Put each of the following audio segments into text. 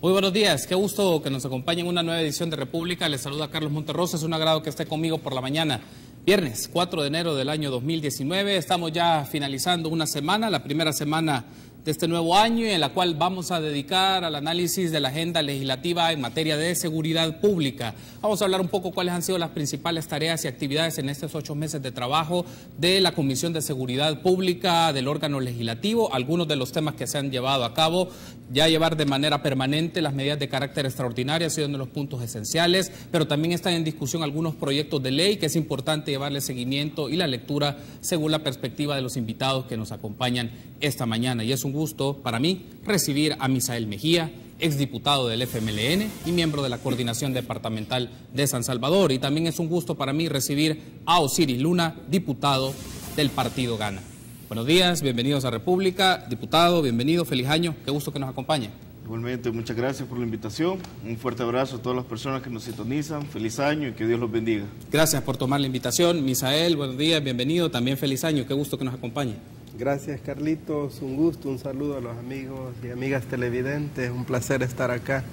Muy buenos días, qué gusto que nos acompañen en una nueva edición de República. Les saluda Carlos Monterrosa, es un agrado que esté conmigo por la mañana. Viernes 4 de enero del año 2019, estamos ya finalizando una semana, la primera semana de este nuevo año, en la cual vamos a dedicar al análisis de la agenda legislativa en materia de seguridad pública. Vamos a hablar un poco cuáles han sido las principales tareas y actividades en estos 8 meses de trabajo de la Comisión de Seguridad Pública del órgano legislativo, algunos de los temas que se han llevado a cabo, ya llevar de manera permanente las medidas de carácter extraordinario ha sido uno de los puntos esenciales, pero también están en discusión algunos proyectos de ley que es importante llevarle seguimiento y la lectura según la perspectiva de los invitados que nos acompañan esta mañana. Y es un gusto para mí recibir a Misael Mejía, exdiputado del FMLN y miembro de la Coordinación Departamental de San Salvador. Y también es un gusto para mí recibir a Osiris Luna, diputado del Partido Gana. Buenos días, bienvenidos a República. Diputado, bienvenido, feliz año, qué gusto que nos acompañe. Igualmente, muchas gracias por la invitación. Un fuerte abrazo a todas las personas que nos sintonizan. Feliz año y que Dios los bendiga. Gracias por tomar la invitación. Misael, buenos días, bienvenido. También feliz año, qué gusto que nos acompañe. Gracias, Carlitos. Un gusto, un saludo a los amigos y amigas televidentes. Un placer estar acá.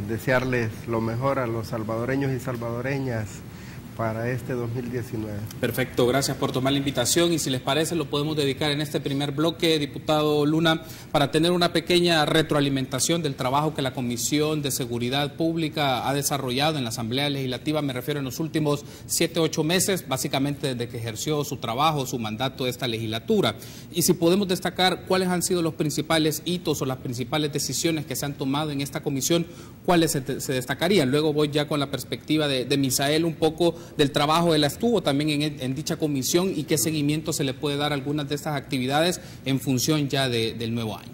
Desearles lo mejor a los salvadoreños y salvadoreñas para este 2019. Perfecto, gracias por tomar la invitación y si les parece lo podemos dedicar en este primer bloque, diputado Luna, para tener una pequeña retroalimentación del trabajo que la Comisión de Seguridad Pública ha desarrollado en la Asamblea Legislativa, me refiero en los últimos 7 u 8 meses, básicamente desde que ejerció su trabajo, su mandato de esta legislatura. Y si podemos destacar cuáles han sido los principales hitos o las principales decisiones que se han tomado en esta comisión, cuáles se destacarían. Luego voy ya con la perspectiva de Misael un poco del trabajo. Él estuvo también en dicha comisión y qué seguimiento se le puede dar a algunas de estas actividades en función ya del nuevo año.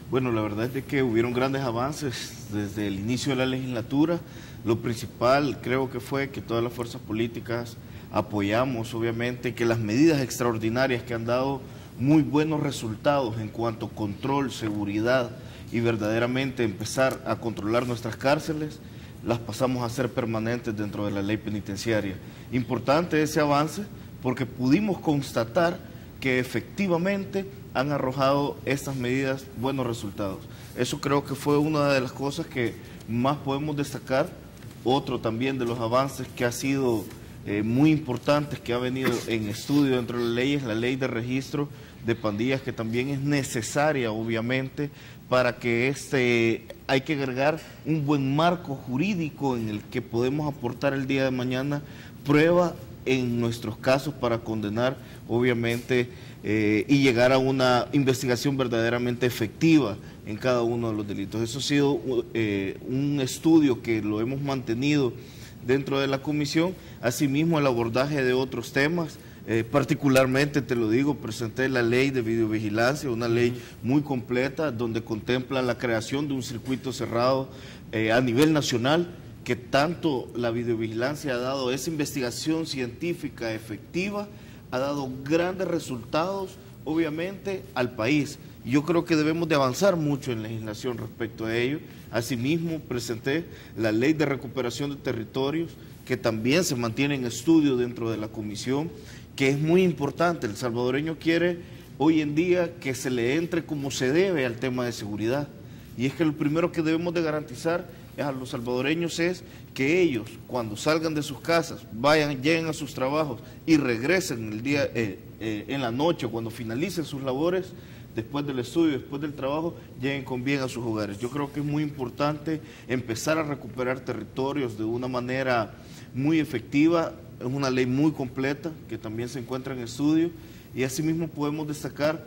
Bueno, la verdad es que hubieron grandes avances desde el inicio de la legislatura. Lo principal creo que fue que todas las fuerzas políticas apoyamos, obviamente, que las medidas extraordinarias que han dado muy buenos resultados en cuanto a control, seguridad y verdaderamente empezar a controlar nuestras cárceles, las pasamos a ser permanentes dentro de la ley penitenciaria. Importante ese avance porque pudimos constatar que efectivamente han arrojado estas medidas buenos resultados. Eso creo que fue una de las cosas que más podemos destacar. Otro también de los avances que ha sido muy importante, que ha venido en estudio dentro de las leyes, la ley de registro de pandillas, que también es necesaria obviamente para que hay que agregar un buen marco jurídico en el que podemos aportar el día de mañana prueba en nuestros casos para condenar obviamente y llegar a una investigación verdaderamente efectiva en cada uno de los delitos. Eso ha sido un estudio que lo hemos mantenido dentro de la comisión, asimismo el abordaje de otros temas. Particularmente, te lo digo, presenté la ley de videovigilancia, una ley muy completa donde contempla la creación de un circuito cerrado a nivel nacional, que tanto la videovigilancia ha dado esa investigación científica efectiva, ha dado grandes resultados obviamente al país. Yo creo que debemos de avanzar mucho en legislación respecto a ello. Asimismo, presenté la ley de recuperación de territorios, que también se mantiene en estudio dentro de la comisión, que es muy importante. El salvadoreño quiere hoy en día que se le entre como se debe al tema de seguridad. Y es que lo primero que debemos de garantizar a los salvadoreños es que ellos, cuando salgan de sus casas, lleguen a sus trabajos y regresen el día, en la noche, cuando finalicen sus labores, después del estudio, después del trabajo, lleguen con bien a sus hogares. Yo creo que es muy importante empezar a recuperar territorios de una manera muy efectiva. Es una ley muy completa que también se encuentra en estudio y asimismo podemos destacar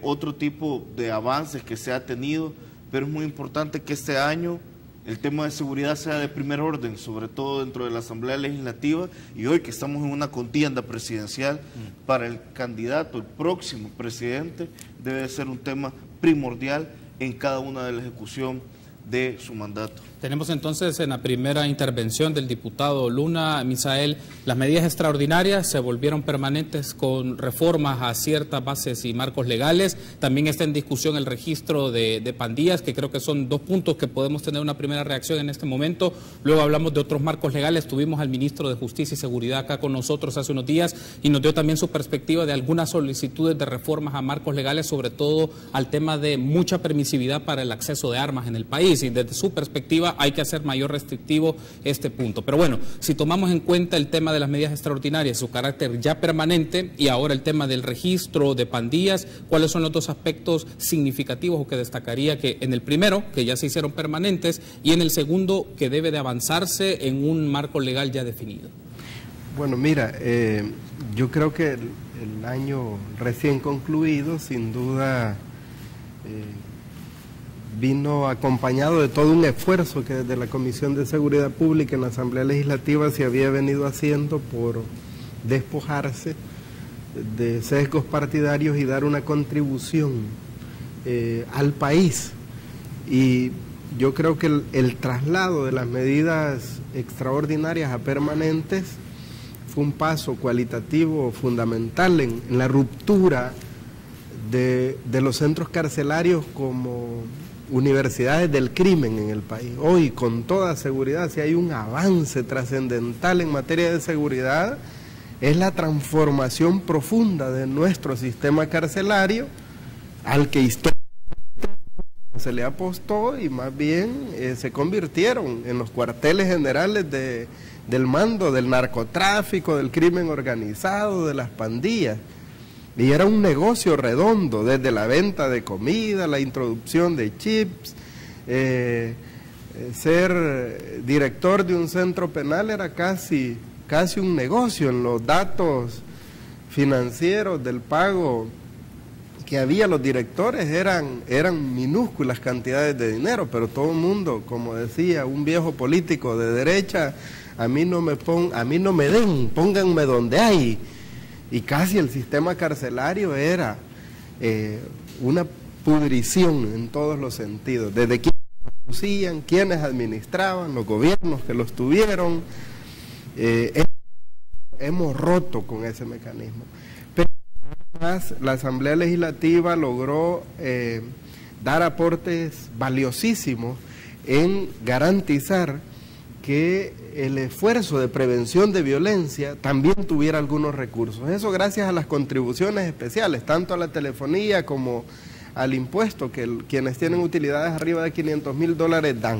otro tipo de avances que se ha tenido, pero es muy importante que este año el tema de seguridad sea de primer orden, sobre todo dentro de la Asamblea Legislativa, y hoy que estamos en una contienda presidencial para el candidato, el próximo presidente, debe de ser un tema primordial en cada una de la ejecución de su mandato. Tenemos entonces en la primera intervención del diputado Luna, Misael, las medidas extraordinarias se volvieron permanentes con reformas a ciertas bases y marcos legales. También está en discusión el registro de pandillas, que creo que son 2 puntos que podemos tener una primera reacción en este momento. Luego hablamos de otros marcos legales. Tuvimos al ministro de Justicia y Seguridad acá con nosotros hace unos días y nos dio también su perspectiva de algunas solicitudes de reformas a marcos legales, sobre todo al tema de mucha permisividad para el acceso de armas en el país. decir, desde su perspectiva hay que hacer mayor restrictivo este punto. Pero bueno, si tomamos en cuenta el tema de las medidas extraordinarias, su carácter ya permanente, y ahora el tema del registro de pandillas, ¿cuáles son los dos aspectos significativos o que destacaría que en el primero, que ya se hicieron permanentes, y en el segundo, que debe de avanzarse en un marco legal ya definido? Bueno, mira, yo creo que el año recién concluido, sin duda, vino acompañado de todo un esfuerzo que desde la Comisión de Seguridad Pública en la Asamblea Legislativa se había venido haciendo por despojarse de sesgos partidarios y dar una contribución al país. Y yo creo que el traslado de las medidas extraordinarias a permanentes fue un paso cualitativo fundamental en la ruptura de los centros carcelarios como universidades del crimen en el país. Hoy, con toda seguridad, si hay un avance trascendental en materia de seguridad, es la transformación profunda de nuestro sistema carcelario, al que históricamente se le apostó y más bien se convirtieron en los cuarteles generales del mando del narcotráfico, del crimen organizado, de las pandillas. Y era un negocio redondo, desde la venta de comida, la introducción de chips. Ser director de un centro penal era casi un negocio. En los datos financieros del pago que había, los directores eran minúsculas cantidades de dinero, pero todo el mundo, como decía un viejo político de derecha, a mí no me den, pónganme donde hay. Y casi el sistema carcelario era una pudrición en todos los sentidos, desde quienes producían, quienes administraban, los gobiernos que los tuvieron. Hemos roto con ese mecanismo. Pero además la Asamblea Legislativa logró dar aportes valiosísimos en garantizar que el esfuerzo de prevención de violencia también tuviera algunos recursos. Eso gracias a las contribuciones especiales, tanto a la telefonía como al impuesto que quienes tienen utilidades arriba de $500,000 dan.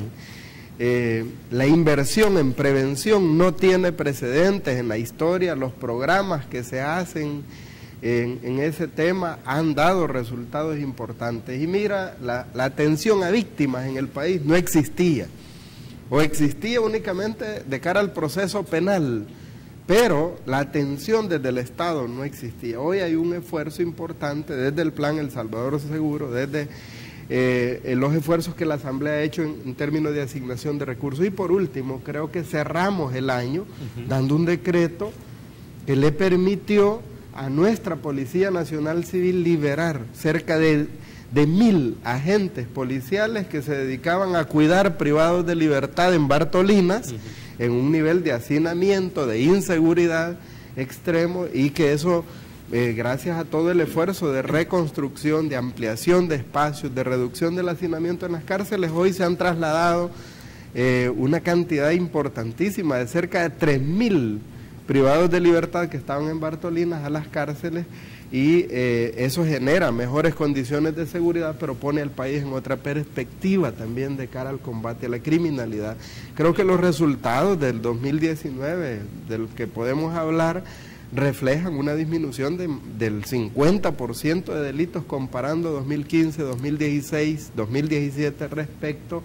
La inversión en prevención no tiene precedentes en la historia. Los programas que se hacen en ese tema han dado resultados importantes. Y mira, la atención a víctimas en el país no existía, o existía únicamente de cara al proceso penal, pero la atención desde el Estado no existía. Hoy hay un esfuerzo importante desde el plan El Salvador Seguro, desde los esfuerzos que la Asamblea ha hecho en términos de asignación de recursos. Y por último, creo que cerramos el año dando un decreto que le permitió a nuestra Policía Nacional Civil liberar cerca de 1,000 agentes policiales que se dedicaban a cuidar privados de libertad en Bartolinas, en un nivel de hacinamiento, de inseguridad extremo, y que eso, gracias a todo el esfuerzo de reconstrucción, de ampliación de espacios, de reducción del hacinamiento en las cárceles, hoy se han trasladado una cantidad importantísima de cerca de 3,000 privados de libertad que estaban en Bartolinas a las cárceles. Y eso genera mejores condiciones de seguridad, pero pone al país en otra perspectiva también de cara al combate a la criminalidad. Creo que los resultados del 2019, del que podemos hablar, reflejan una disminución del 50% de delitos comparando 2015, 2016, 2017 respecto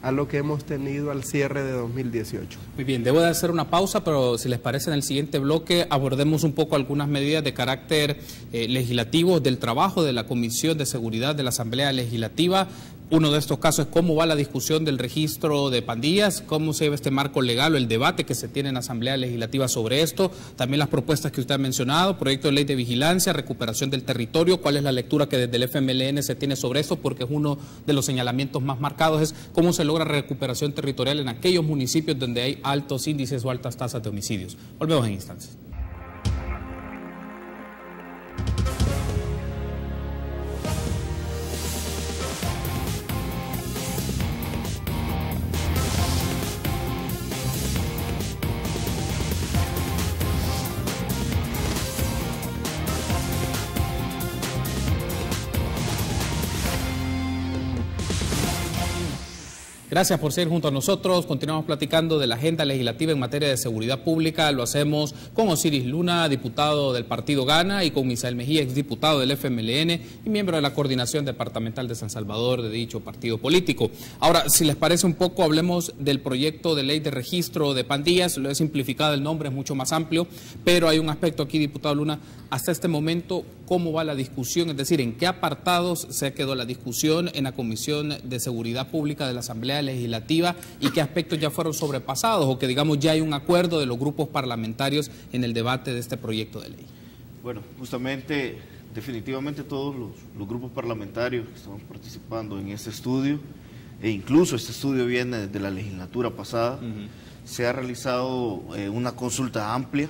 a lo que hemos tenido al cierre de 2018. Muy bien, debo de hacer una pausa, pero si les parece, en el siguiente bloque abordemos un poco algunas medidas de carácter legislativo del trabajo de la Comisión de Seguridad de la Asamblea Legislativa. Uno de estos casos es cómo va la discusión del registro de pandillas, cómo se ve este marco legal o el debate que se tiene en la Asamblea Legislativa sobre esto, también las propuestas que usted ha mencionado, proyecto de ley de vigilancia, recuperación del territorio, cuál es la lectura que desde el FMLN se tiene sobre esto, porque es uno de los señalamientos más marcados, es cómo se logra recuperación territorial en aquellos municipios donde hay altos índices o altas tasas de homicidios. Volvemos en instantes. Gracias por seguir junto a nosotros. Continuamos platicando de la agenda legislativa en materia de seguridad pública. Lo hacemos con Osiris Luna, diputado del partido Gana, y con Misael Mejía, exdiputado del FMLN y miembro de la coordinación departamental de San Salvador de dicho partido político. Ahora, si les parece un poco, hablemos del proyecto de ley de registro de pandillas. Lo he simplificado, el nombre es mucho más amplio, pero hay un aspecto aquí, diputado Luna. Hasta este momento, ¿cómo va la discusión? Es decir, ¿en qué apartados se quedó la discusión en la Comisión de Seguridad Pública de la Asamblea Legislativa y qué aspectos ya fueron sobrepasados o que, digamos, ya hay un acuerdo de los grupos parlamentarios en el debate de este proyecto de ley? Bueno, justamente, definitivamente todos los grupos parlamentarios que estamos participando en este estudio, e incluso este estudio viene de la legislatura pasada, se ha realizado una consulta amplia.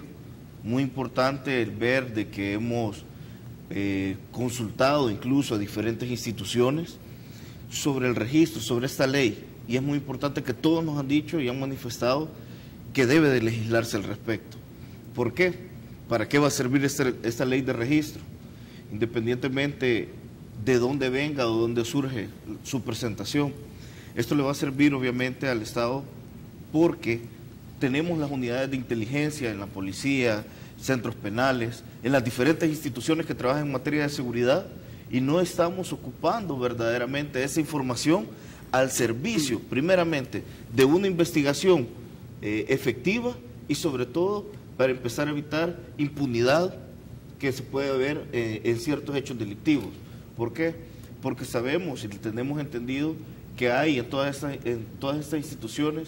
Muy importante el ver de que hemos consultado incluso a diferentes instituciones sobre el registro, sobre esta ley, y es muy importante que todos nos han dicho y han manifestado que debe de legislarse al respecto. ¿Por qué? ¿Para qué va a servir esta ley de registro? Independientemente de dónde venga o dónde surge su presentación, esto le va a servir obviamente al Estado porque tenemos las unidades de inteligencia en la policía, centros penales, en las diferentes instituciones que trabajan en materia de seguridad, y no estamos ocupando verdaderamente esa información al servicio, primeramente, de una investigación efectiva y sobre todo para empezar a evitar impunidad que se puede ver en ciertos hechos delictivos. ¿Por qué? Porque sabemos y tenemos entendido que hay en todas estas instituciones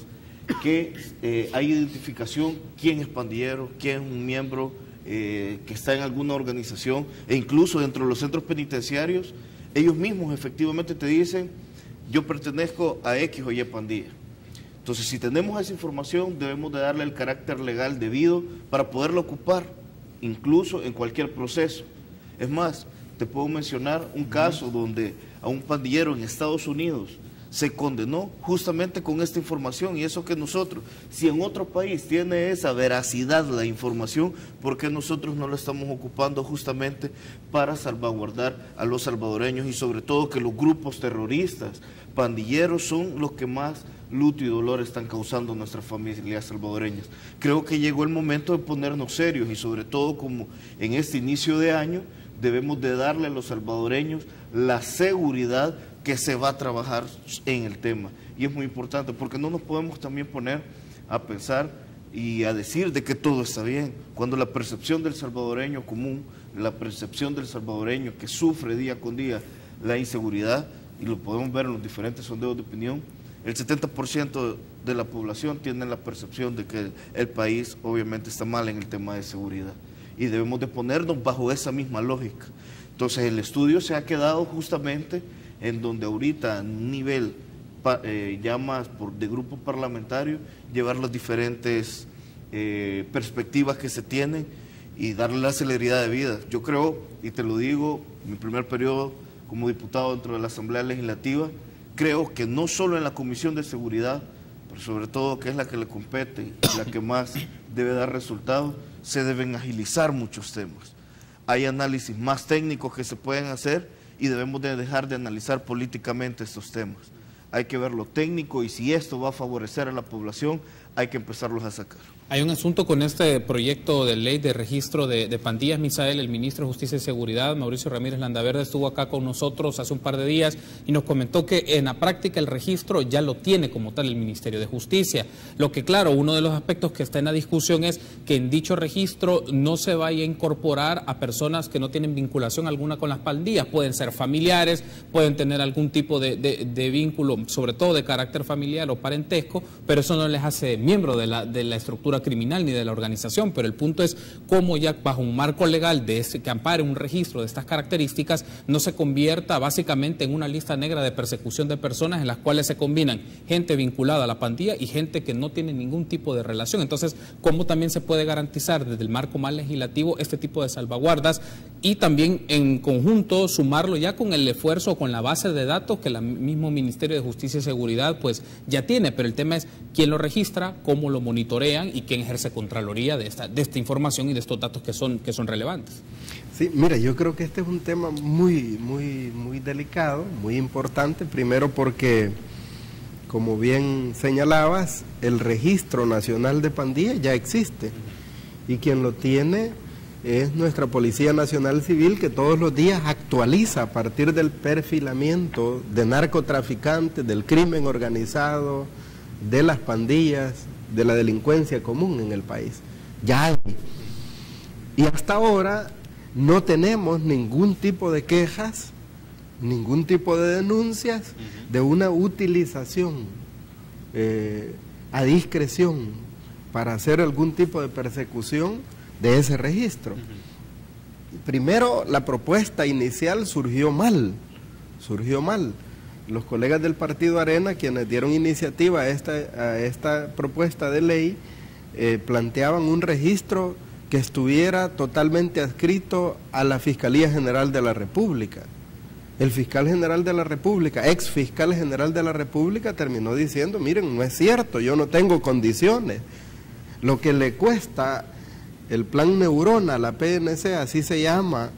que hay identificación quién es pandillero, quién es un miembro que está en alguna organización, e incluso dentro de los centros penitenciarios, ellos mismos efectivamente te dicen, yo pertenezco a X o Y pandilla. Entonces, si tenemos esa información, debemos de darle el carácter legal debido para poderla ocupar, incluso en cualquier proceso. Es más, te puedo mencionar un caso donde a un pandillero en Estados Unidos se condenó justamente con esta información, y eso que nosotros, si en otro país tiene esa veracidad la información, ¿por qué nosotros no la estamos ocupando justamente para salvaguardar a los salvadoreños y sobre todo que los grupos terroristas, pandilleros, son los que más luto y dolor están causando a nuestras familias salvadoreñas? Creo que llegó el momento de ponernos serios y sobre todo como en este inicio de año debemos de darle a los salvadoreños la seguridad que se va a trabajar en el tema. Y es muy importante porque no nos podemos también poner a pensar y a decir de que todo está bien, cuando la percepción del salvadoreño común, la percepción del salvadoreño que sufre día con día la inseguridad, y lo podemos ver en los diferentes sondeos de opinión, el 70% de la población tiene la percepción de que el país obviamente está mal en el tema de seguridad, y debemos de ponernos bajo esa misma lógica. Entonces el estudio se ha quedado justamente en donde ahorita a un nivel ya más de grupo parlamentario, llevar las diferentes perspectivas que se tienen y darle la celeridad de vida. Yo creo, y te lo digo, mi primer periodo como diputado dentro de la Asamblea Legislativa, creo que no solo en la Comisión de Seguridad, pero sobre todo que es la que le compete, la que más debe dar resultados, se deben agilizar muchos temas. Hay análisis más técnicos que se pueden hacer y debemos de dejar de analizar políticamente estos temas. Hay que ver lo técnico y si esto va a favorecer a la población, hay que empezarlos a sacar. Hay un asunto con este proyecto de ley de registro de pandillas, Misael. El ministro de Justicia y Seguridad, Mauricio Ramírez Landaverde, estuvo acá con nosotros hace un par de días y nos comentó que en la práctica el registro ya lo tiene como tal el Ministerio de Justicia. Lo que, claro, uno de los aspectos que está en la discusión es que en dicho registro no se vaya a incorporar a personas que no tienen vinculación alguna con las pandillas. Pueden ser familiares, pueden tener algún tipo de vínculo, sobre todo de carácter familiar o parentesco, pero eso no les hace miembro de la estructura criminal ni de la organización. Pero el punto es cómo ya bajo un marco legal que ampare un registro de estas características no se convierta básicamente en una lista negra de persecución de personas en las cuales se combinan gente vinculada a la pandilla y gente que no tiene ningún tipo de relación. Entonces, ¿cómo también se puede garantizar desde el marco más legislativo este tipo de salvaguardas y también en conjunto sumarlo ya con el esfuerzo, con la base de datos que el mismo Ministerio de Justicia y Seguridad pues ya tiene? Pero el tema es quién lo registra, cómo lo monitorean y quién ejerce contraloría de esta información y de estos datos que son relevantes. Sí, mira, yo creo que este es un tema muy delicado, muy importante. Primero porque, como bien señalabas, el Registro Nacional de Pandillas ya existe, y quien lo tiene es nuestra Policía Nacional Civil, que todos los días actualiza a partir del perfilamiento de narcotraficantes, del crimen organizado, de las pandillas, de la delincuencia común en el país. Ya hay. Y hasta ahora no tenemos ningún tipo de quejas, ningún tipo de denuncias de una utilización a discreción para hacer algún tipo de persecución de ese registro. Primero, la propuesta inicial surgió mal. Los colegas del Partido Arena, quienes dieron iniciativa a esta propuesta de ley, planteaban un registro que estuviera totalmente adscrito a la Fiscalía General de la República. El fiscal general de la República, ex fiscal general de la República, terminó diciendo, miren, no es cierto, yo no tengo condiciones. Lo que le cuesta el plan Neurona, la PNC, así se llama,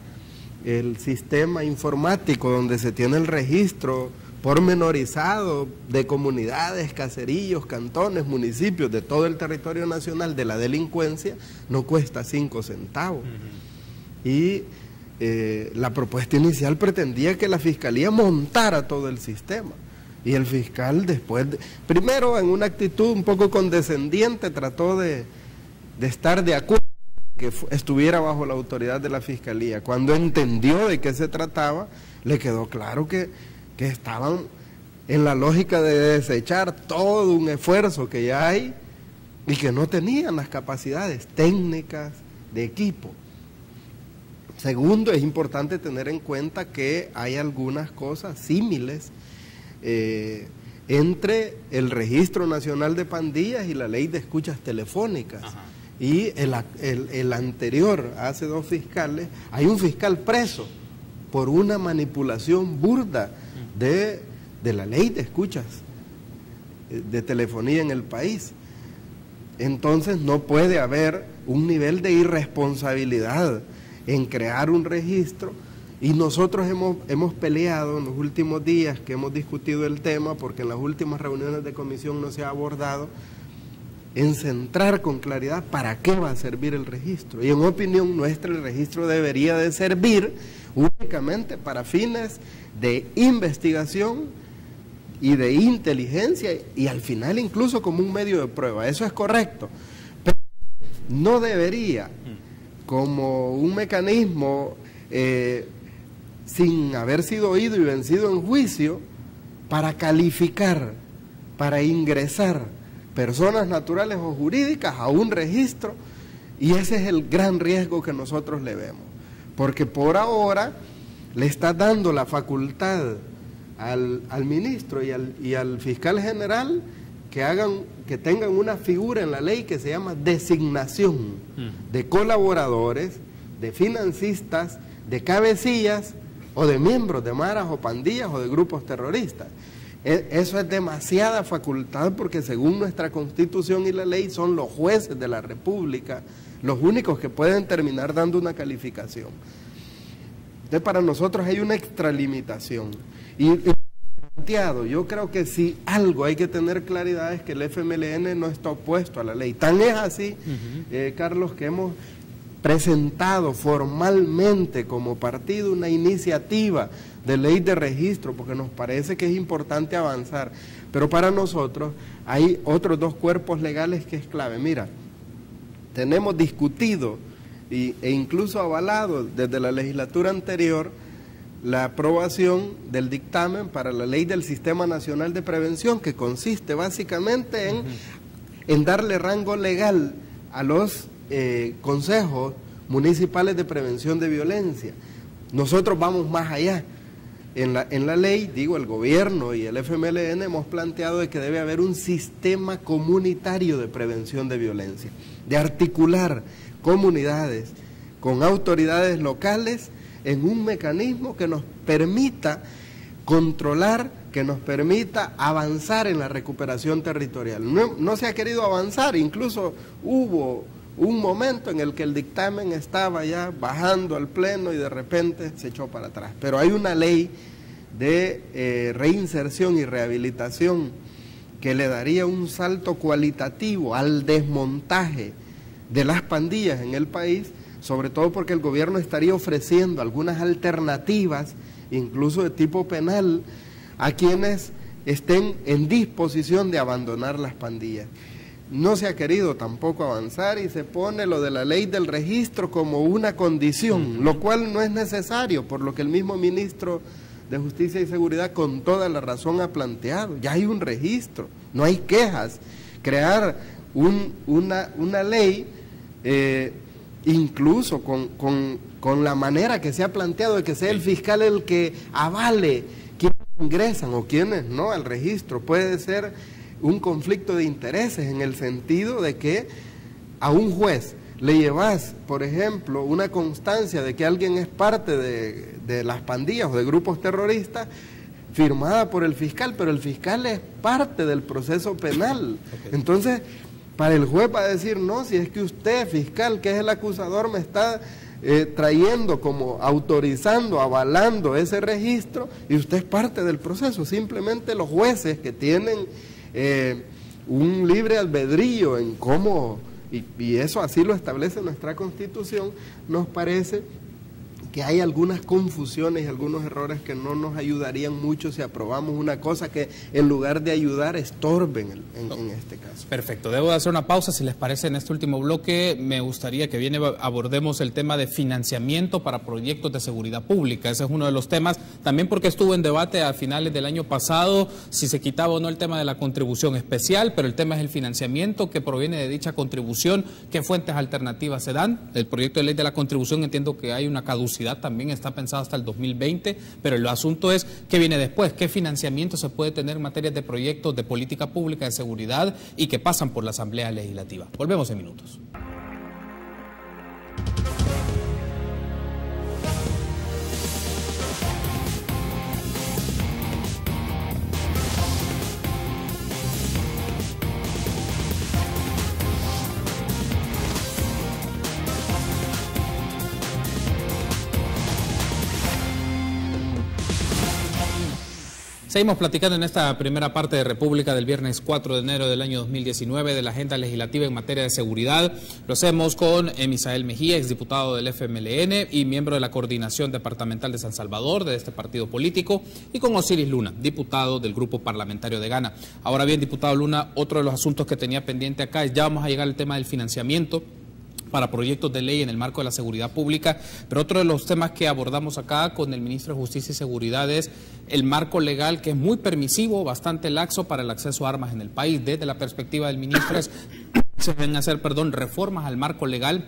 el sistema informático donde se tiene el registro pormenorizado de comunidades, caseríos, cantones, municipios de todo el territorio nacional de la delincuencia, no cuesta 5 centavos. Y la propuesta inicial pretendía que la Fiscalía montara todo el sistema. Y el fiscal después, primero en una actitud un poco condescendiente, trató de estar de acuerdo que estuviera bajo la autoridad de la Fiscalía. Cuando entendió de qué se trataba, le quedó claro que estaban en la lógica de desechar todo un esfuerzo que ya hay y que no tenían las capacidades técnicas de equipo. Segundo, es importante tener en cuenta que hay algunas cosas símiles entre el Registro Nacional de Pandillas y la Ley de Escuchas Telefónicas. Ajá. Y el anterior, hace 2 fiscales, hay un fiscal preso por una manipulación burda de la Ley de Escuchas de telefonía en el país. Entonces no puede haber un nivel de irresponsabilidad en crear un registro, y nosotros hemos peleado en los últimos días que hemos discutido el tema, porque en las últimas reuniones de comisión no se ha abordado, en centrar con claridad para qué va a servir el registro. Y en opinión nuestra, el registro debería de servir únicamente para fines de investigación y de inteligencia, y al final incluso como un medio de prueba. Eso es correcto, pero no debería como un mecanismo sin haber sido oído y vencido en juicio para calificar, para ingresar personas naturales o jurídicas a un registro, y ese es el gran riesgo que nosotros le vemos, porque por ahora le está dando la facultad al ministro y al fiscal general que tengan una figura en la ley que se llama designación de colaboradores, de financistas, de cabecillas o de miembros de maras o pandillas o de grupos terroristas. Eso es demasiada facultad, porque según nuestra Constitución y la ley son los jueces de la República los únicos que pueden terminar dando una calificación. Entonces para nosotros hay una extralimitación. Yo creo que si algo hay que tener claridad es que el FMLN no está opuesto a la ley. Tan es así, Carlos, que hemos presentado formalmente como partido una iniciativa de ley de registro, porque nos parece que es importante avanzar. Pero para nosotros hay otros 2 cuerpos legales que es clave. Mira, tenemos discutido e incluso avalado desde la legislatura anterior la aprobación del dictamen para la ley del Sistema Nacional de Prevención, que consiste básicamente en darle rango legal a los consejos municipales de prevención de violencia. Nosotros vamos más allá. En la ley, el gobierno y el FMLN hemos planteado de que debe haber un sistema comunitario de prevención de violencia, de articular comunidades con autoridades locales en un mecanismo que nos permita controlar, que nos permita avanzar en la recuperación territorial. No se ha querido avanzar, incluso hubo un momento en el que el dictamen estaba ya bajando al pleno y de repente se echó para atrás. Pero hay una ley de reinserción y rehabilitación que le daría un salto cualitativo al desmontaje de las pandillas en el país, sobre todo porque el gobierno estaría ofreciendo algunas alternativas, incluso de tipo penal, a quienes estén en disposición de abandonar las pandillas. No se ha querido tampoco avanzar y se pone lo de la ley del registro como una condición, lo cual no es necesario, por lo que el mismo ministro de Justicia y Seguridad con toda la razón ha planteado. Ya hay un registro, no hay quejas. Crear una ley, incluso con la manera que se ha planteado de que sea el fiscal el que avale quiénes ingresan o quiénes no al registro, puede ser un conflicto de intereses en el sentido de que a un juez le llevas, por ejemplo, una constancia de que alguien es parte de las pandillas o de grupos terroristas, firmada por el fiscal, pero el fiscal es parte del proceso penal. Entonces, para el juez va a decir, no, si es que usted, fiscal, que es el acusador, me está trayendo como autorizando, avalando ese registro, y usted es parte del proceso. Simplemente los jueces que tienen un libre albedrío en cómo, y eso así lo establece nuestra Constitución, nos parece que hay algunas confusiones y algunos errores que no nos ayudarían mucho si aprobamos una cosa que en lugar de ayudar estorben en este caso. Perfecto, debo de hacer una pausa, si les parece. En este último bloque me gustaría que abordemos el tema de financiamiento para proyectos de seguridad pública. Ese es uno de los temas, también porque estuvo en debate a finales del año pasado si se quitaba o no el tema de la contribución especial, pero el tema es el financiamiento que proviene de dicha contribución. ¿Qué fuentes alternativas se dan? El proyecto de ley de la contribución, entiendo que hay una caducidad, también está pensado hasta el 2020, pero el asunto es qué viene después, qué financiamiento se puede tener en materia de proyectos de política pública de seguridad y que pasan por la Asamblea Legislativa. Volvemos en minutos. Seguimos platicando en esta primera parte de República del viernes 4 de enero del año 2019 de la agenda legislativa en materia de seguridad. Lo hacemos con Misael Mejía, exdiputado del FMLN y miembro de la Coordinación Departamental de San Salvador de este partido político, y con Osiris Luna, diputado del Grupo Parlamentario de Gana. Ahora bien, diputado Luna, otro de los asuntos que tenía pendiente acá es, ya vamos a llegar al tema del financiamiento para proyectos de ley en el marco de la seguridad pública, pero otro de los temas que abordamos acá con el ministro de Justicia y Seguridad es el marco legal, que es muy permisivo, bastante laxo para el acceso a armas en el país. Desde la perspectiva del ministro se deben hacer, reformas al marco legal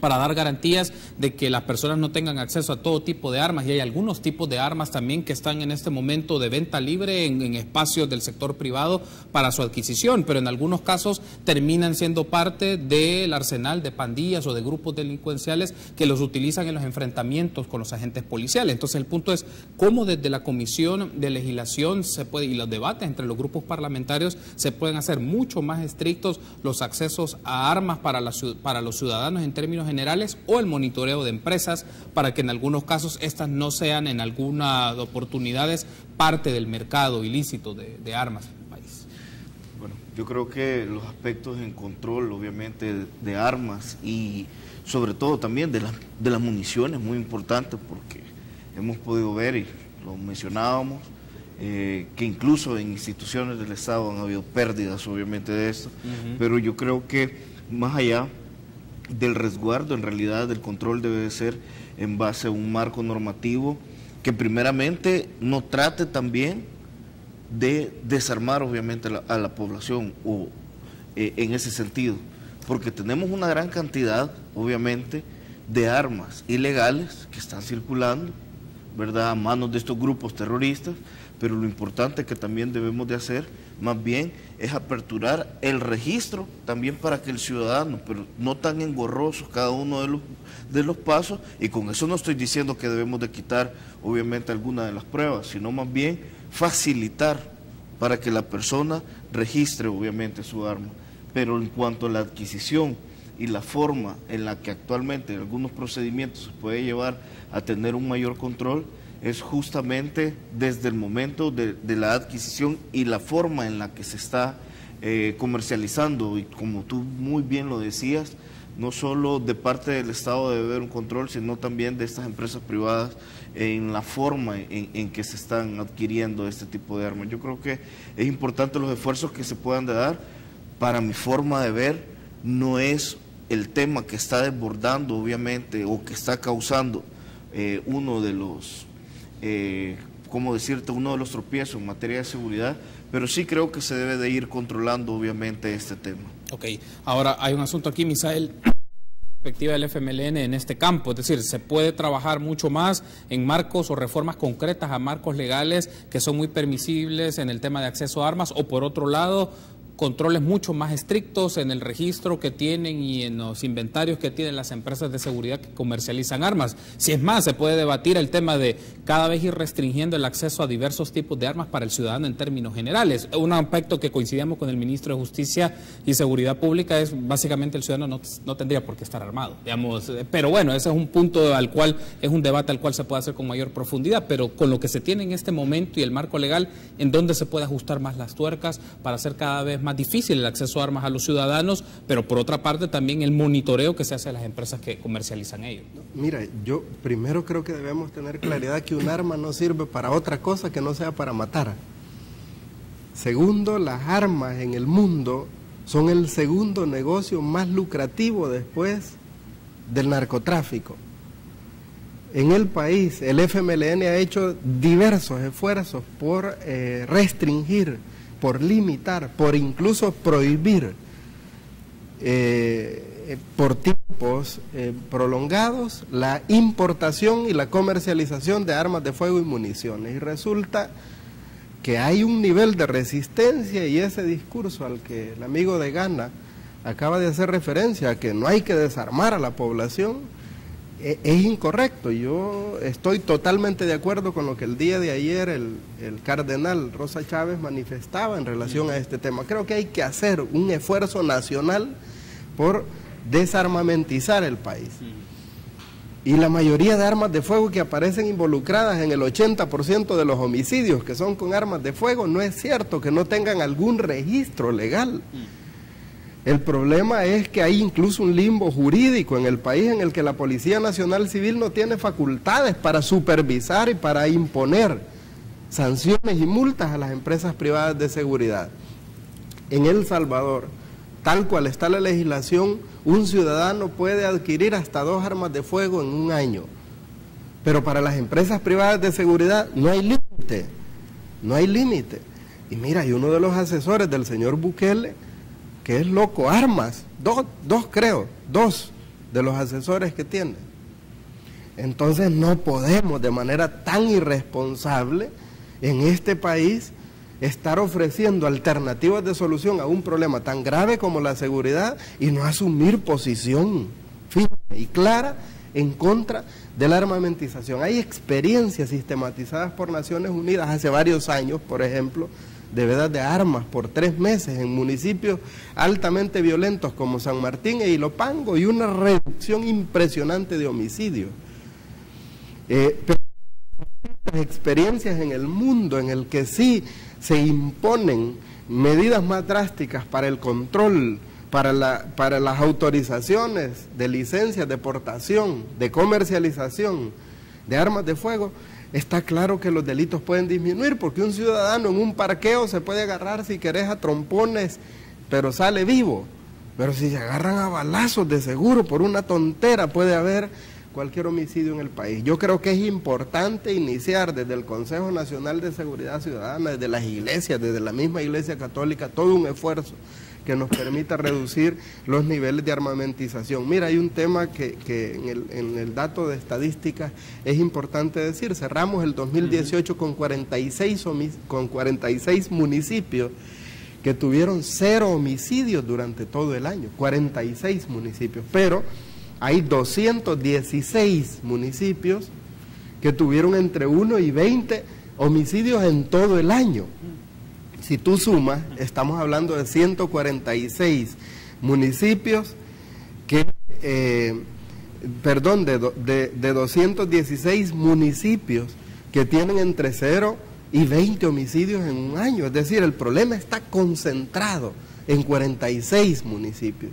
para dar garantías de que las personas no tengan acceso a todo tipo de armas, y hay algunos tipos de armas también que están en este momento de venta libre en espacios del sector privado para su adquisición, pero en algunos casos terminan siendo parte del arsenal de pandillas o de grupos delincuenciales que los utilizan en los enfrentamientos con los agentes policiales. Entonces el punto es cómo desde la Comisión de Legislación se puede, y los debates entre los grupos parlamentarios, se pueden hacer mucho más estrictos los accesos a armas para los ciudadanos en términos generales, o el monitoreo de empresas para que en algunos casos estas no sean en algunas oportunidades parte del mercado ilícito de armas en el país. Bueno, yo creo que los aspectos en control, obviamente, de armas y sobre todo también de las municiones, muy importante, porque hemos podido ver, y lo mencionábamos, que incluso en instituciones del Estado han habido pérdidas, obviamente, de esto, pero yo creo que más allá del resguardo, en realidad el control debe de ser en base a un marco normativo que primeramente no trate también de desarmar obviamente a la población o en ese sentido, porque tenemos una gran cantidad obviamente de armas ilegales que están circulando, ¿verdad?, a manos de estos grupos terroristas, pero lo importante que también debemos de hacer más bien es aperturar el registro también para que el ciudadano, pero no tan engorrosos cada uno de los pasos, y con eso no estoy diciendo que debemos de quitar obviamente alguna de las pruebas, sino más bien facilitar para que la persona registre obviamente su arma. Pero en cuanto a la adquisición y la forma en la que actualmente algunos procedimientos se puede llevar a tener un mayor control, es justamente desde el momento de la adquisición y la forma en la que se está comercializando, y como tú muy bien lo decías, no solo de parte del Estado debe haber un control, sino también de estas empresas privadas en la forma en que se están adquiriendo este tipo de armas. Yo creo que es importante los esfuerzos que se puedan dar. Para mi forma de ver, no es el tema que está desbordando, obviamente, o que está causando uno de los, ¿cómo decirte?, uno de los tropiezos en materia de seguridad, pero sí creo que se debe de ir controlando, obviamente, este tema. Ok, ahora hay un asunto aquí, Misael, perspectiva del FMLN en este campo, es decir, se puede trabajar mucho más en marcos o reformas concretas a marcos legales que son muy permisibles en el tema de acceso a armas, o por otro lado, controles mucho más estrictos en el registro que tienen y en los inventarios que tienen las empresas de seguridad que comercializan armas. Si es más, se puede debatir el tema de cada vez ir restringiendo el acceso a diversos tipos de armas para el ciudadano en términos generales. Un aspecto que coincidimos con el ministro de Justicia y Seguridad Pública es básicamente el ciudadano no tendría por qué estar armado, digamos, pero bueno, ese es un punto al cual es un debate al cual se puede hacer con mayor profundidad, pero con lo que se tiene en este momento y el marco legal, ¿en dónde se puede ajustar más las tuercas para hacer cada vez más difícil el acceso a armas a los ciudadanos, pero por otra parte también el monitoreo que se hace a las empresas que comercializan ellos? Mira, yo primero creo que debemos tener claridad que un arma no sirve para otra cosa que no sea para matar. Segundo, las armas en el mundo son el segundo negocio más lucrativo después del narcotráfico. En el país, el FMLN ha hecho diversos esfuerzos por restringir, por limitar, por incluso prohibir por tiempos prolongados la importación y la comercialización de armas de fuego y municiones. Y resulta que hay un nivel de resistencia, y ese discurso al que el amigo de Ghana acaba de hacer referencia, que no hay que desarmar a la población, es incorrecto. Yo estoy totalmente de acuerdo con lo que el día de ayer el cardenal Rosa Chávez manifestaba en relación a este tema. Creo que hay que hacer un esfuerzo nacional por desarmamentizar el país. Y la mayoría de armas de fuego que aparecen involucradas en el 80% de los homicidios que son con armas de fuego, no es cierto que no tengan algún registro legal. El problema es que hay incluso un limbo jurídico en el país en el que la Policía Nacional Civil no tiene facultades para supervisar y para imponer sanciones y multas a las empresas privadas de seguridad. En El Salvador, tal cual está la legislación, un ciudadano puede adquirir hasta 2 armas de fuego en un año. Pero para las empresas privadas de seguridad no hay límite, no hay límite. Y mira, hay uno de los asesores del señor Bukele que es loco armas, dos de los asesores que tiene. Entonces no podemos de manera tan irresponsable en este país estar ofreciendo alternativas de solución a un problema tan grave como la seguridad y no asumir posición firme y clara en contra de la armamentización. Hay experiencias sistematizadas por Naciones Unidas hace varios años, por ejemplo, de veda de armas por 3 meses en municipios altamente violentos como San Martín e Ilopango, y una reducción impresionante de homicidios. Pero hay experiencias en el mundo en el que sí se imponen medidas más drásticas para el control, para las autorizaciones de licencias de portación, de comercialización de armas de fuego. Está claro que los delitos pueden disminuir, porque un ciudadano en un parqueo se puede agarrar, si querés, a trompones, pero sale vivo. Pero si se agarran a balazos, de seguro, por una tontera, puede haber cualquier homicidio en el país. Yo creo que es importante iniciar desde el Consejo Nacional de Seguridad Ciudadana, desde las iglesias, desde la misma Iglesia Católica, todo un esfuerzo que nos permita reducir los niveles de armamentización. Mira, hay un tema que en el dato de estadísticas es importante decir. Cerramos el 2018 con 46 municipios que tuvieron 0 homicidios durante todo el año, 46 municipios, pero hay 216 municipios que tuvieron entre 1 y 20 homicidios en todo el año. Si tú sumas, estamos hablando de 146 municipios que, de 216 municipios que tienen entre 0 y 20 homicidios en un año. Es decir, el problema está concentrado en 46 municipios.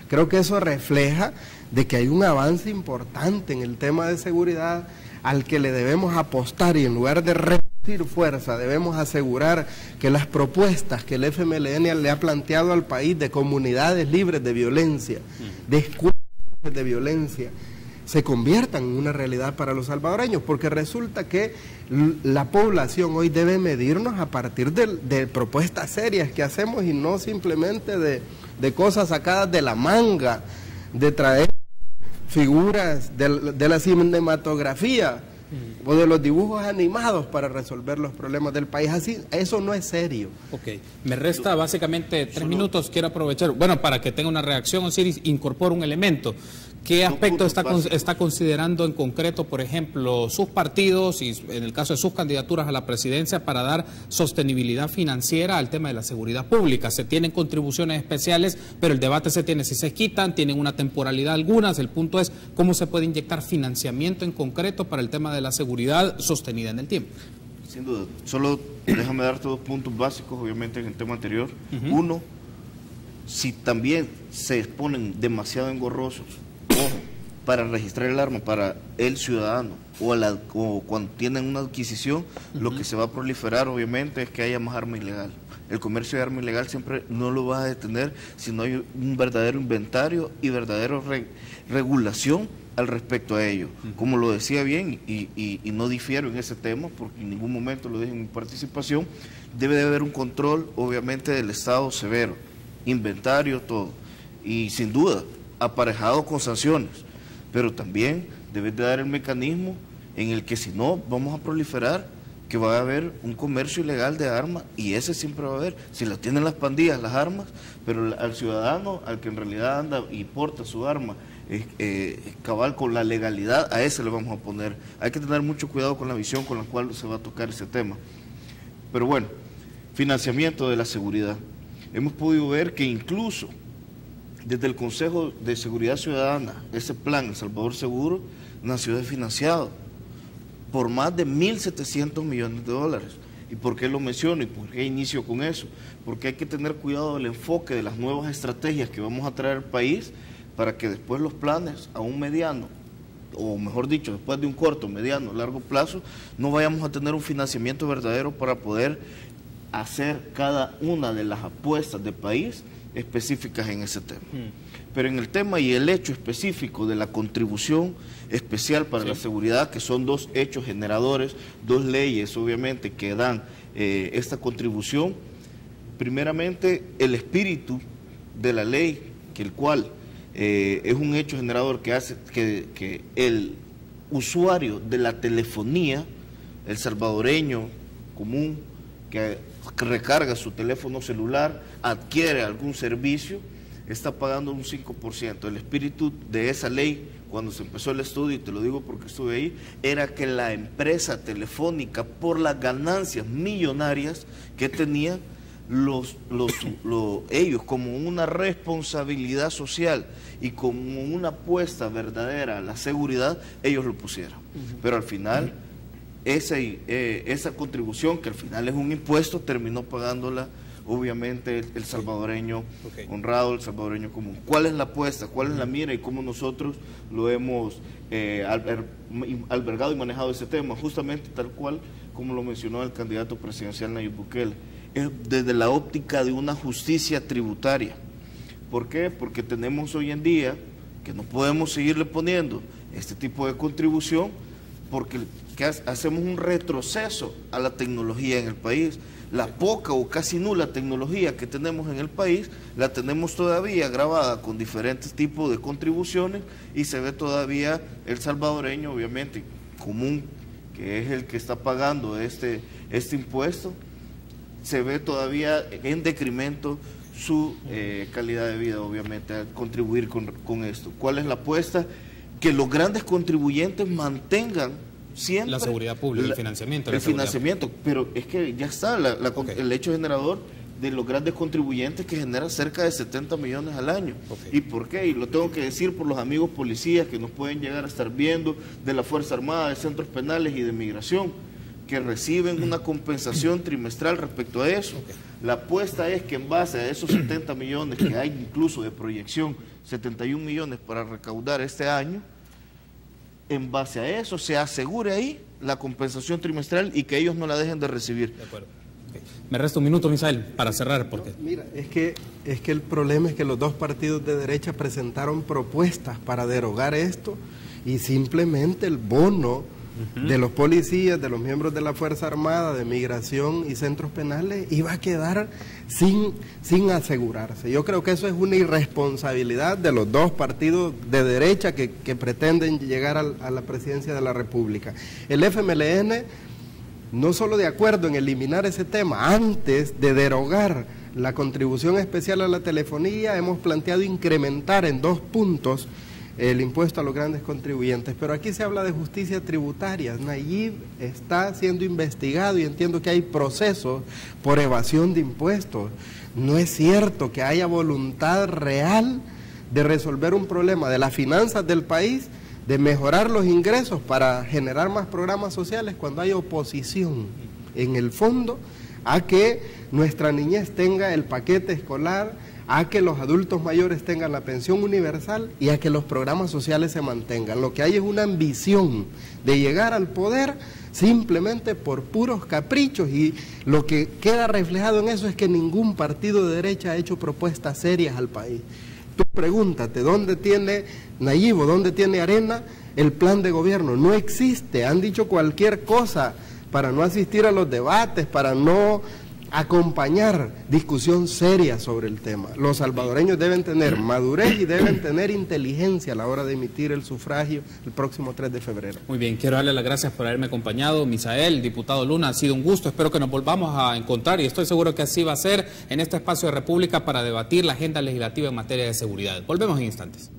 Creo que eso refleja de que hay un avance importante en el tema de seguridad al que le debemos apostar, y en lugar de reducir fuerza, debemos asegurar que las propuestas que el FMLN le ha planteado al país de comunidades libres de violencia, de escuelas libres de violencia, se conviertan en una realidad para los salvadoreños, porque resulta que la población hoy debe medirnos a partir de propuestas serias que hacemos, y no simplemente de cosas sacadas de la manga, de traer figuras de la cinematografía o de los dibujos animados para resolver los problemas del país. Así, eso no es serio. Ok, me resta básicamente 3 minutos, quiero aprovechar, bueno, para que tenga una reacción, Osiris, incorpora un elemento. ¿Qué aspecto está considerando en concreto, por ejemplo, sus partidos y en el caso de sus candidaturas a la presidencia para dar sostenibilidad financiera al tema de la seguridad pública? Se tienen contribuciones especiales, pero el debate se tiene si se quitan, tienen una temporalidad algunas. El punto es cómo se puede inyectar financiamiento en concreto para el tema de la seguridad sostenida en el tiempo. Sin duda. Solo déjame darte 2 puntos básicos, obviamente, en el tema anterior. Uno, si también se exponen demasiado engorrosos, ojo, para registrar el arma para el ciudadano o cuando tienen una adquisición, lo que se va a proliferar obviamente es que haya más arma ilegal. El comercio de arma ilegal siempre no lo vas a detener si no hay un verdadero inventario y verdadera regulación al respecto a ello. Como lo decía bien, y no difiero en ese tema, porque en ningún momento lo dije en mi participación, debe de haber un control obviamente del Estado severo, inventario, todo, y sin duda aparejado con sanciones, pero también debe de dar el mecanismo en el que si no vamos a proliferar, que va a haber un comercio ilegal de armas, y ese siempre va a haber, si lo tienen las pandillas, las armas, pero al ciudadano, al que en realidad anda y porta su arma, cabal con la legalidad, a ese le vamos a poner. Hay que tener mucho cuidado con la visión con la cual se va a tocar ese tema. Pero bueno, financiamiento de la seguridad. Hemos podido ver que incluso desde el Consejo de Seguridad Ciudadana, ese plan, El Salvador Seguro, nació desfinanciado por más de 1.700 millones de dólares. ¿Y por qué lo menciono y por qué inicio con eso? Porque hay que tener cuidado del enfoque de las nuevas estrategias que vamos a traer al país para que después los planes a un mediano, o mejor dicho, después de un corto, mediano, largo plazo, no vayamos a tener un financiamiento verdadero para poder hacer cada una de las apuestas del país específicas en ese tema. Pero en el tema y el hecho específico de la contribución especial para la seguridad, que son 2 hechos generadores, 2 leyes obviamente que dan esta contribución, primeramente el espíritu de la ley, que el cual es un hecho generador que hace que el usuario de la telefonía, el salvadoreño común, que recarga su teléfono celular, adquiere algún servicio, está pagando un 5%. El espíritu de esa ley, cuando se empezó el estudio, y te lo digo porque estuve ahí, era que la empresa telefónica, por las ganancias millonarias que tenían, ellos como una responsabilidad social y como una apuesta verdadera a la seguridad, ellos lo pusieron. Pero al final, esa contribución, que al final es un impuesto, terminó pagándola obviamente el salvadoreño honrado, el salvadoreño común. ¿Cuál es la apuesta? ¿Cuál es la mira? Y cómo nosotros lo hemos albergado y manejado ese tema, justamente tal cual como lo mencionó el candidato presidencial Nayib Bukele, es desde la óptica de una justicia tributaria. ¿Por qué? Porque tenemos hoy en día que no podemos seguirle poniendo este tipo de contribución, porque hacemos un retroceso a la tecnología en el país. La poca o casi nula tecnología que tenemos en el país, la tenemos todavía grabada con diferentes tipos de contribuciones, y se ve todavía el salvadoreño, obviamente, común, que es el que está pagando este impuesto, se ve todavía en decremento su calidad de vida, obviamente, al contribuir con esto. ¿Cuál es la apuesta? Que los grandes contribuyentes mantengan siempre la seguridad pública, el financiamiento. Pero es que ya está el hecho generador de los grandes contribuyentes, que genera cerca de 70 millones al año. ¿Y por qué? Y lo tengo que decir por los amigos policías que nos pueden llegar a estar viendo, de la Fuerza Armada, de centros penales y de migración. que reciben una compensación trimestral respecto a eso. La apuesta es que en base a esos 70 millones que hay incluso de proyección, 71 millones para recaudar este año, en base a eso se asegure ahí la compensación trimestral y que ellos no la dejen de recibir. De acuerdo. Okay. Me resta un minuto, Misael, para cerrar. ¿Por qué? No, mira, es que el problema es que los dos partidos de derecha presentaron propuestas para derogar esto y simplemente el bono de los policías, de los miembros de la Fuerza Armada, de Migración y centros penales iba a quedar sin asegurarse. Yo creo que eso es una irresponsabilidad de los dos partidos de derecha que pretenden llegar a la presidencia de la República. El FMLN, no solo de acuerdo en eliminar ese tema, antes de derogar la contribución especial a la telefonía, hemos planteado incrementar en 2 puntos el impuesto a los grandes contribuyentes, pero aquí se habla de justicia tributaria. Nayib está siendo investigado y entiendo que hay procesos por evasión de impuestos. No es cierto que haya voluntad real de resolver un problema de las finanzas del país, de mejorar los ingresos para generar más programas sociales cuando hay oposición en el fondo a que nuestra niñez tenga el paquete escolar, a que los adultos mayores tengan la pensión universal y a que los programas sociales se mantengan. Lo que hay es una ambición de llegar al poder simplemente por puros caprichos, y lo que queda reflejado en eso es que ningún partido de derecha ha hecho propuestas serias al país. Tú pregúntate, ¿dónde tiene Nayib o dónde tiene Arena el plan de gobierno? No existe, han dicho cualquier cosa para no asistir a los debates, para no acompañar discusión seria sobre el tema. Los salvadoreños deben tener madurez y deben tener inteligencia a la hora de emitir el sufragio el próximo 3 de febrero. Muy bien, quiero darle las gracias por haberme acompañado. Misael, diputado Luna, ha sido un gusto. Espero que nos volvamos a encontrar y estoy seguro que así va a ser en este espacio de República para debatir la agenda legislativa en materia de seguridad. Volvemos en instantes.